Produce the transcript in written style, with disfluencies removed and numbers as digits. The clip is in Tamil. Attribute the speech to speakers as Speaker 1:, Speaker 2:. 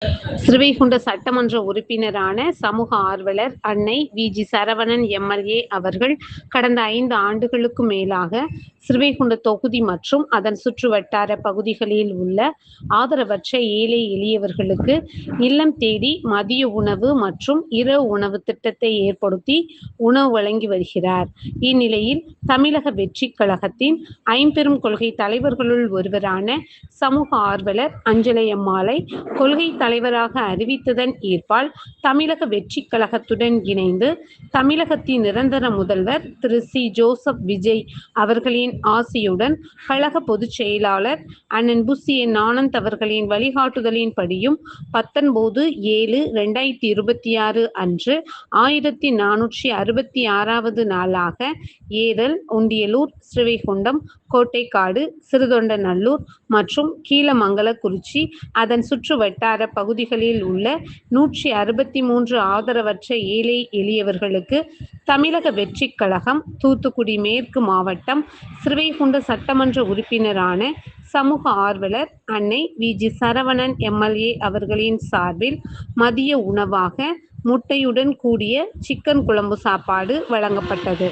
Speaker 1: ஸ்ரீவைகுண்ட சட்டமன்ற உறுப்பினரான சமூக ஆர்வலர் அன்னை வி.ஜி. சரவணன் எம்.எல்.ஏ. அவர்கள் கடந்த 5 ஆண்டுகளுக்கு மேலாக ஸ்ரீவைகுண்ட தொகுதி மற்றும் அதன் சுற்றுவட்டார பகுதிகளில் உள்ள ஆதரவற்ற ஏழை எளியவர்களுக்கு இல்லம் தேடி மதிய உணவு மற்றும் இரவு உணவு திட்டத்தை ஏற்படுத்தி உணவு வழங்கி வருகிறார். இந்நிலையில் தமிழக வெற்றிக் கழகத்தின் ஐம்பெரும் கொள்கை தலைவர்களுள் ஒருவரான சமூக ஆர்வலர் அஞ்சலையம்மாளை கொள்கை தலைவராக அறிவித்ததன் ஈர்ப்பால் தமிழக வெற்றிக் கழகத்துடன் இணைந்து தமிழகத்தின் நிரந்தர முதல்வர் திரு சி. ஜோசப் விஜய் அவர்களின் ஆசியுடன் கழக பொதுச் செயலாளர் அண்ணன் புசி என். ஆனந்த் அவர்களின் வழிகாட்டுதலின்படியும் 19/7/2026 அன்று 1466வது நாளாக ஏரல், உண்டியலூர், ஸ்ரீவைகுண்டம், கோட்டைக்காடு, சிறுதொண்டநல்லூர் மற்றும் கீழமங்கலக்குறிச்சி அதன் சுற்று வட்டார பகுதிகளில் உள்ள 163 ஆதரவற்ற ஏழை எளியவர்களுக்கு தமிழக வெற்றிக் கழகம் தூத்துக்குடி மேற்கு மாவட்டம் ஸ்ரீவைகுண்ட சட்டமன்ற உறுப்பினரான சமூக ஆர்வலர் அன்னை வி.ஜி. சரவணன் எம்.எல்.ஏ. அவர்களின் சார்பில் மதிய உணவாக முட்டையுடன் கூடிய சிக்கன் குழம்பு சாப்பாடு வழங்கப்பட்டது.